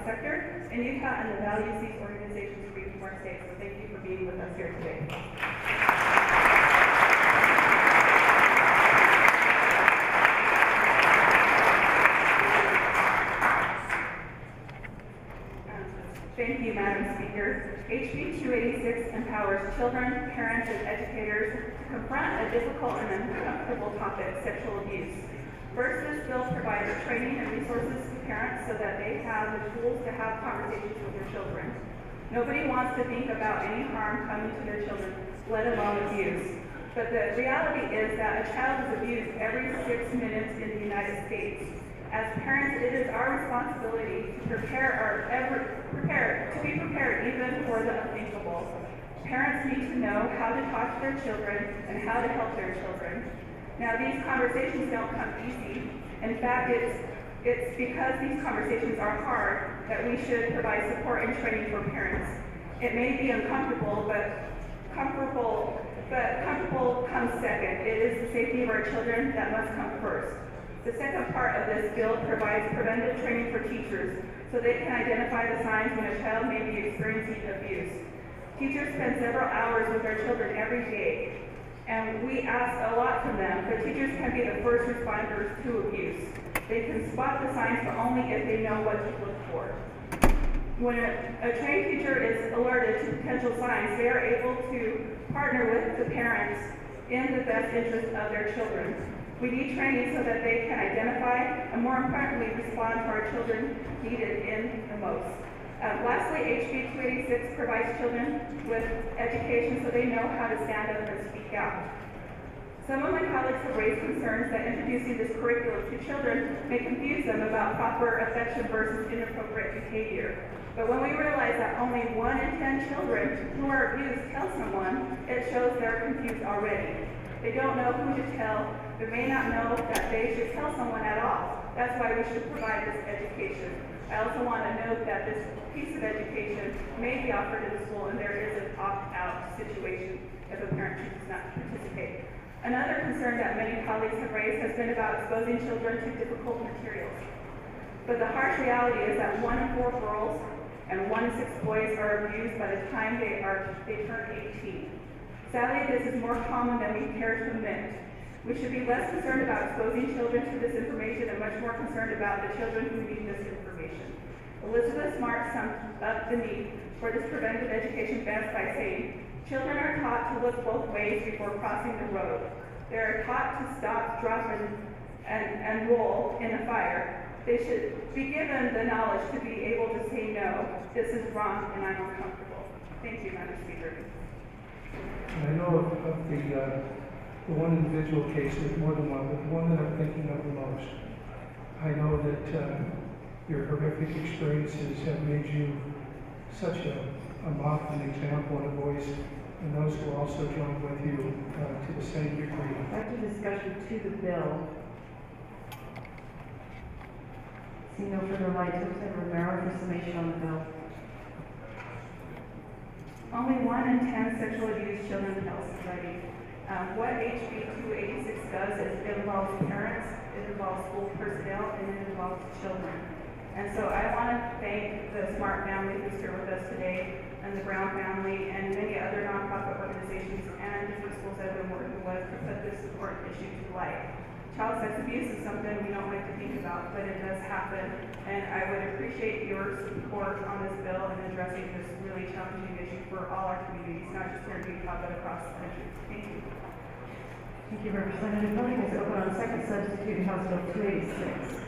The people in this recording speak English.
sector in Utah and the values these organizations bring to our state. So thank you for being with us here today. Thank you, Madam Speaker. HB 286 empowers children, parents, and educators to confront a difficult and uncomfortable topic, sexual abuse. First, this bill provides training and resources to parents so that they have the tools to have conversations with their children. Nobody wants to think about any harm coming to their children, let alone abuse. But the reality is that a child is abused every 6 minutes in the United States. As parents, it is our responsibility to be prepared even for the unthinkable. Parents need to know how to talk to their children and how to help their children. Now, these conversations don't come easy. In fact, it's because these conversations are hard that we should provide support and training for parents. It may be uncomfortable, but comfortable comes second. It is the safety of our children that must come first. The second part of this bill provides preventive training for teachers so they can identify the signs when a child may be experiencing abuse. Teachers spend several hours with their children every day, and we ask a lot from them, but teachers can be the first responders to abuse. They can spot the signs, but only if they know what to look for. When a trained teacher is alerted to potential signs, they are able to partner with the parents in the best interest of their children. We need training so that they can identify and, more importantly, respond to our children needed in the most. Lastly, HB 286 provides children with education so they know how to stand up and speak out. Some of my colleagues have raised concerns that introducing this curriculum to children may confuse them about proper affection versus inappropriate behavior. But when we realize that only 1 in 10 children who are abused tell someone, it shows they're confused already. They don't know who to tell. They may not know that they should tell someone at all. That's why we should provide this education. I also want to note that this piece of education may be offered in the school, and there is an opt-out situation if a parent chooses not to participate. Another concern that many colleagues have raised has been about exposing children to difficult materials. But the harsh reality is that 1 in 4 girls and 1 in 6 boys are abused by the time they turn 18. Sadly, this is more common than we care to admit. We should be less concerned about exposing children to this information and much more concerned about the children who need this information. Elizabeth Smart summed up the need for this preventive education best by saying, children are taught to look both ways before crossing the road. They are taught to stop, drop, and roll in a fire. They should be given the knowledge to be able to say no, this is wrong and I'm uncomfortable. Thank you, Madam Speaker. I know of the one individual case, there's more than one, but the one that I'm thinking of the most. I know that your horrific experiences have made you such a model, an example, and a voice, and those who also join with you to the same degree. After discussion to the bill, seeing no further lights, Representative Romero for summation on the bill. Only 1 in 10 sexual abused children tell society. What HB 286 does is it involves parents, it involves school personnel, and it involves children. And so I want to thank the Smart family who's here with us today, and the Brown family, and many other nonprofit organizations and different schools that I've been working with to put this important issue to light. Child sex abuse is something we don't like to think about, but it does happen, and I would appreciate your support on this bill and addressing this really challenging issue for all our communities, not just here in Utah, but across the country. Thank you. Thank you, Representative. Voting is open on second substitute in House Bill 286.